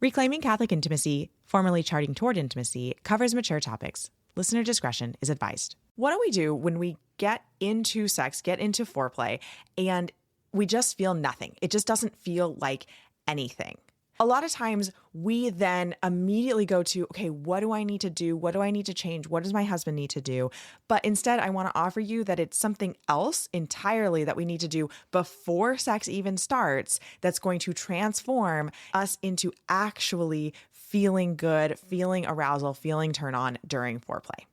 Reclaiming Catholic Intimacy, formerly Charting Toward Intimacy, covers mature topics. Listener discretion is advised. What do we do when we get into sex, get into foreplay, and we just feel nothing? It just doesn't feel like anything. A lot of times we then immediately go to, okay, what do I need to do? What do I need to change? What does my husband need to do? But instead, I want to offer you that it's something else entirely that we need to do before sex even starts that's going to transform us into actually feeling good, feeling arousal, feeling turn on during foreplay.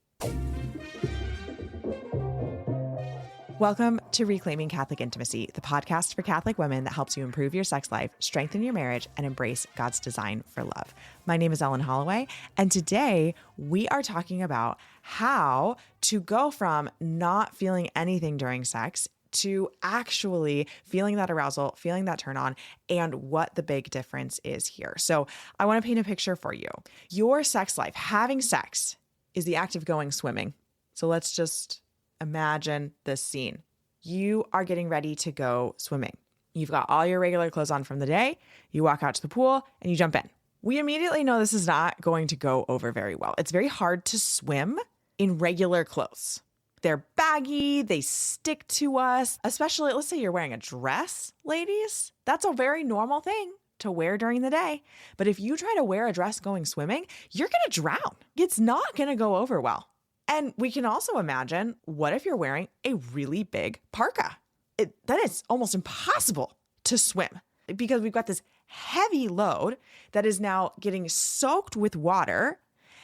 Welcome to Reclaiming Catholic Intimacy, the podcast for Catholic women that helps you improve your sex life, strengthen your marriage, and embrace God's design for love. My name is Holloway, and today we are talking about how to go from not feeling anything during sex to actually feeling that arousal, feeling that turn on, and what the big difference is here. So I want to paint a picture for you. Your sex life, having sex, is the act of going swimming. So let's just imagine this scene. You are getting ready to go swimming. You've got all your regular clothes on from the day. You walk out to the pool and you jump in. We immediately know this is not going to go over very well. It's very hard to swim in regular clothes. They're baggy, they stick to us, especially, let's say you're wearing a dress, ladies. That's a very normal thing to wear during the day. But if you try to wear a dress going swimming, you're going to drown. It's not going to go over well. And we can also imagine, what if you're wearing a really big parka? That is almost impossible to swim because we've got this heavy load that is now getting soaked with water.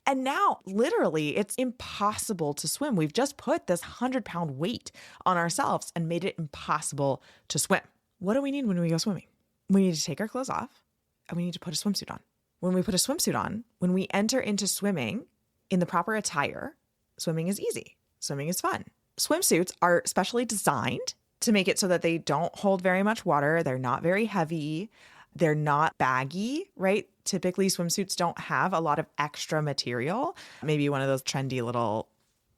And now literally it's impossible to swim. We've just put this 100-pound weight on ourselves and made it impossible to swim. What do we need when we go swimming? We need to take our clothes off and we need to put a swimsuit on. When we put a swimsuit on, when we enter into swimming in the proper attire, swimming is easy. Swimming is fun. Swimsuits are specially designed to make it so that they don't hold very much water. They're not very heavy. They're not baggy, right? Typically, swimsuits don't have a lot of extra material. Maybe one of those trendy little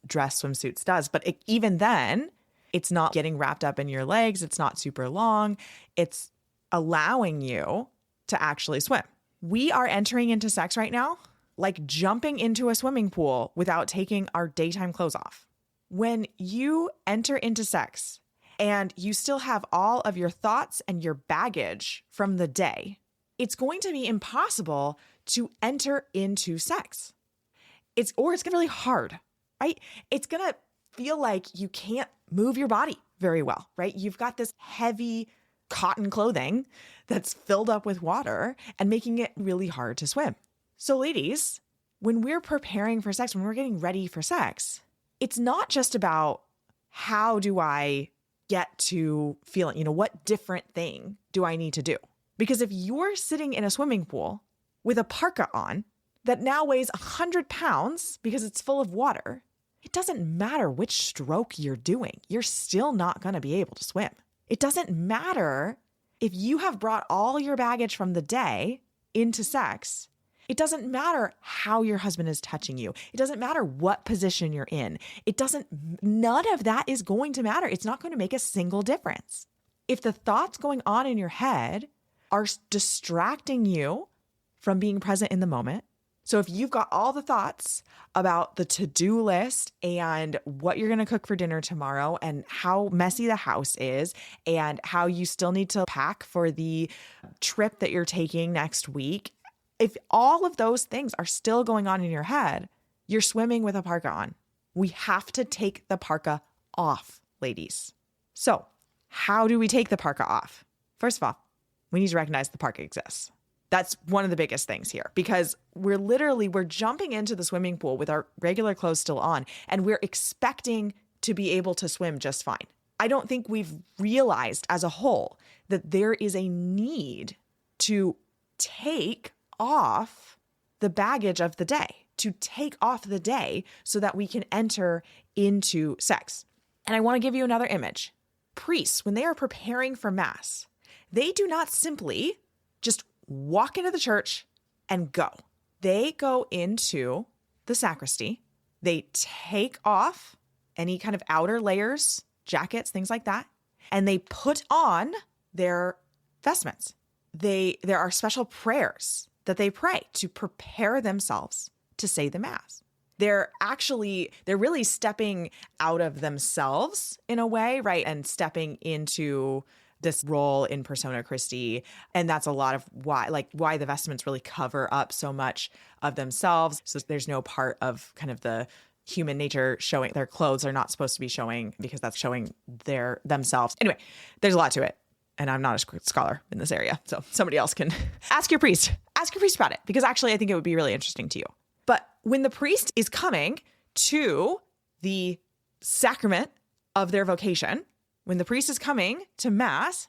dress swimsuits does. But even then, it's not getting wrapped up in your legs. It's not super long. It's allowing you to actually swim. We are entering into sex right now like jumping into a swimming pool without taking our daytime clothes off. When you enter into sex and you still have all of your thoughts and your baggage from the day, it's going to be impossible to enter into sex. It's going to be really hard, right? It's going to feel like you can't move your body very well, right? You've got this heavy cotton clothing that's filled up with water and making it really hard to swim. So ladies, when we're preparing for sex, when we're getting ready for sex, it's not just about how do I get to feeling, what different thing do I need to do? Because if you're sitting in a swimming pool with a parka on that now weighs 100 pounds because it's full of water, it doesn't matter which stroke you're doing. You're still not going to be able to swim. It doesn't matter if you have brought all your baggage from the day into sex. It doesn't matter how your husband is touching you. It doesn't matter what position you're in. None of that is going to matter. It's not going to make a single difference. If the thoughts going on in your head are distracting you from being present in the moment, so if you've got all the thoughts about the to-do list and what you're going to cook for dinner tomorrow and how messy the house is and how you still need to pack for the trip that you're taking next week, if all of those things are still going on in your head, you're swimming with a parka on. We have to take the parka off, ladies. So how do we take the parka off? First of all, we need to recognize the parka exists. That's one of the biggest things here because we're jumping into the swimming pool with our regular clothes still on and we're expecting to be able to swim just fine. I don't think we've realized as a whole that there is a need to take off the baggage of the day, to take off the day so that we can enter into sex. And I want to give you another image. Priests, when they are preparing for Mass, they do not simply just walk into the church and go. They go into the sacristy. They take off any kind of outer layers, jackets, things like that, and they put on their vestments. There are special prayers that they pray to prepare themselves to say the Mass. They're really stepping out of themselves in a way, right? And stepping into this role in persona Christi. And that's a lot of why the vestments really cover up so much of themselves. So there's no part of kind of the human nature showing. Their clothes are not supposed to be showing because that's showing themselves. Anyway, there's a lot to it. And I'm not a scholar in this area. So somebody else can ask your priest about it, because actually I think it would be really interesting to you. But when the priest is coming to the sacrament of their vocation, when the priest is coming to Mass,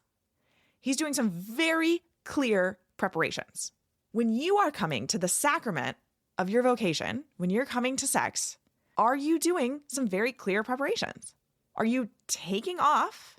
he's doing some very clear preparations. When you are coming to the sacrament of your vocation, when you're coming to sex, are you doing some very clear preparations? Are you taking off?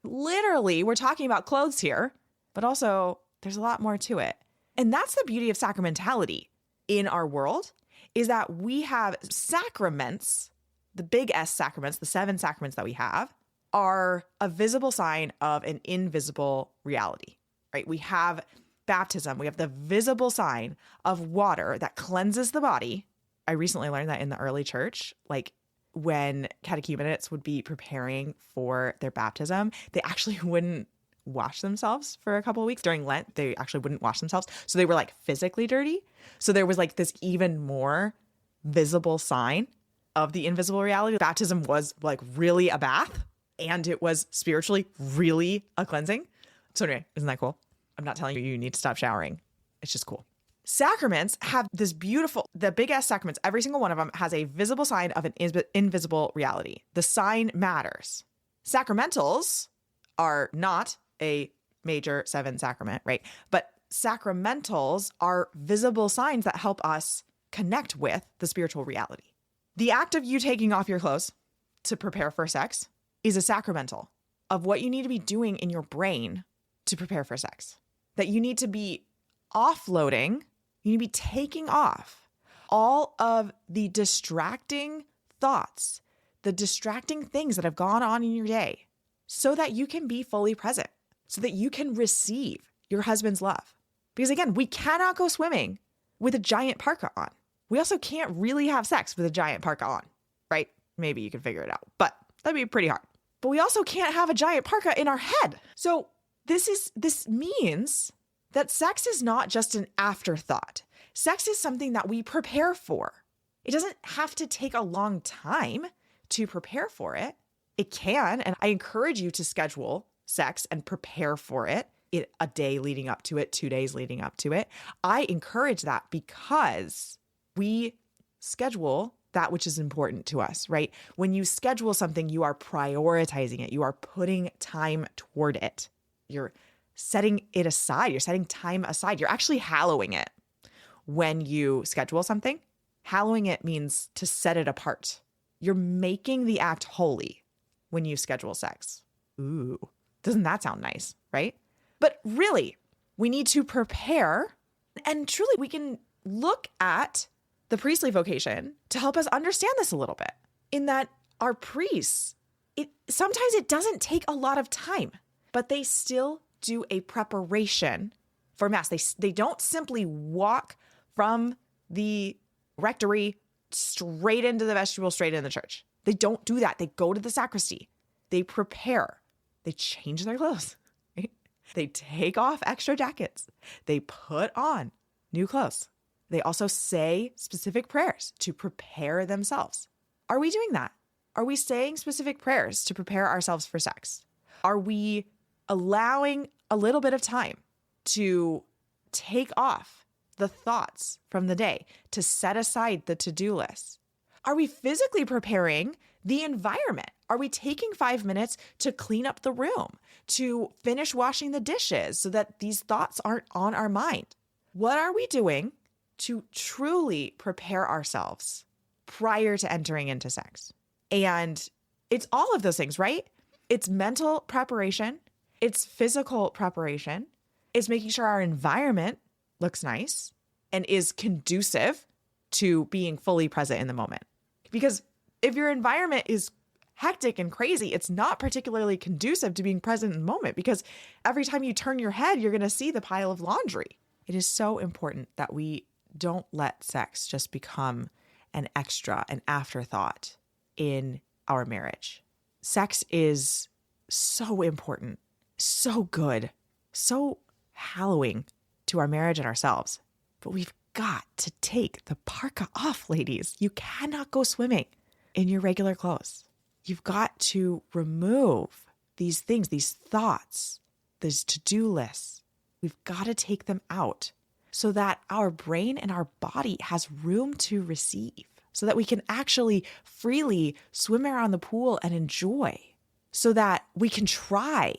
Literally, we're talking about clothes here, but also there's a lot more to it. And that's the beauty of sacramentality in our world, is that we have sacraments, the big S sacraments, the 7 sacraments that we have, are a visible sign of an invisible reality, right? We have baptism. We have the visible sign of water that cleanses the body. I recently learned that in the early church, like when catechumenates would be preparing for their baptism, they actually wouldn't wash themselves for a couple of weeks. During Lent, they actually wouldn't wash themselves. So they were like physically dirty. So there was like this even more visible sign of the invisible reality. Baptism was like really a bath, and it was spiritually really a cleansing. So anyway, isn't that cool? I'm not telling you need to stop showering. It's just cool. Sacraments have this beautiful, the big ass sacraments, every single one of them has a visible sign of an invisible reality. The sign matters. Sacramentals are not a major 7 sacrament, right? But sacramentals are visible signs that help us connect with the spiritual reality. The act of you taking off your clothes to prepare for sex is a sacramental of what you need to be doing in your brain to prepare for sex. That you need to be offloading, you need to be taking off all of the distracting thoughts, the distracting things that have gone on in your day, so that you can be fully present, so that you can receive your husband's love. Because again, we cannot go swimming with a giant parka on. We also can't really have sex with a giant parka on, right? Maybe you can figure it out, but that'd be pretty hard. But we also can't have a giant parka in our head. So this means that sex is not just an afterthought. Sex is something that we prepare for. It doesn't have to take a long time to prepare for it. It can, and I encourage you to schedule sex and prepare for it a day leading up to it, 2 days leading up to it. I encourage that because we schedule that which is important to us, right? When you schedule something, you are prioritizing it. You are putting time toward it. You're setting it aside. You're setting time aside. You're actually hallowing it when you schedule something. Hallowing it means to set it apart. You're making the act holy when you schedule sex. Ooh, doesn't that sound nice, right? But really, we need to prepare, and truly we can look at the priestly vocation to help us understand this a little bit, in that our priests, sometimes it doesn't take a lot of time, but they still do a preparation for Mass. They don't simply walk from the rectory straight into the vestibule, straight into the church. They don't do that. They go to the sacristy. They prepare. They change their clothes. Right? They take off extra jackets. They put on new clothes. They also say specific prayers to prepare themselves. Are we doing that? Are we saying specific prayers to prepare ourselves for sex? Are we allowing a little bit of time to take off the thoughts from the day, to set aside the to-do list? Are we physically preparing the environment? Are we taking 5 minutes to clean up the room, to finish washing the dishes so that these thoughts aren't on our mind? What are we doing to truly prepare ourselves prior to entering into sex? And it's all of those things, right? It's mental preparation. It's physical preparation. It's making sure our environment looks nice and is conducive to being fully present in the moment. Because if your environment is hectic and crazy, it's not particularly conducive to being present in the moment, because every time you turn your head, you're going to see the pile of laundry. It is so important that we don't let sex just become an extra, an afterthought in our marriage. Sex is so important, so good, so hallowing to our marriage and ourselves. But we've got to take the parka off, ladies. You cannot go swimming in your regular clothes. You've got to remove these things, these thoughts, these to-do lists. We've got to take them out so that our brain and our body has room to receive, so that we can actually freely swim around the pool and enjoy, so that we can try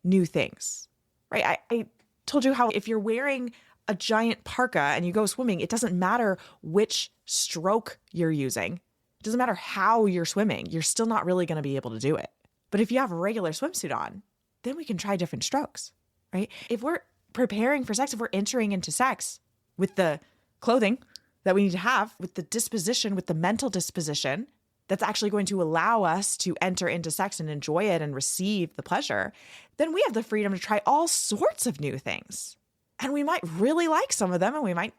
new things, right? I told you how if you're wearing a giant parka and you go swimming, it doesn't matter which stroke you're using. It doesn't matter how you're swimming. You're still not really going to be able to do it. But if you have a regular swimsuit on, then we can try different strokes, right? If we're preparing for sex, if we're entering into sex with the clothing that we need to have, with the disposition, with the mental disposition that's actually going to allow us to enter into sex and enjoy it and receive the pleasure, then we have the freedom to try all sorts of new things. And we might really like some of them, and we might,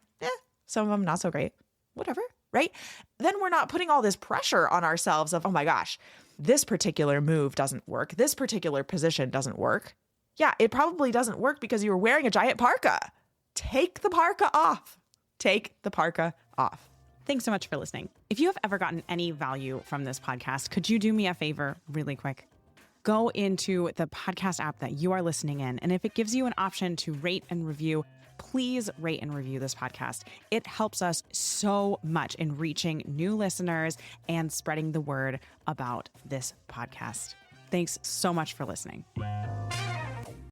some of them not so great, whatever, right? Then we're not putting all this pressure on ourselves of, oh my gosh, this particular move doesn't work. This particular position doesn't work. Yeah, it probably doesn't work because you were wearing a giant parka. Take the parka off. Take the parka off. Thanks so much for listening. If you have ever gotten any value from this podcast, could you do me a favor really quick? Go into the podcast app that you are listening in, and if it gives you an option to rate and review, please rate and review this podcast. It helps us so much in reaching new listeners and spreading the word about this podcast. Thanks so much for listening.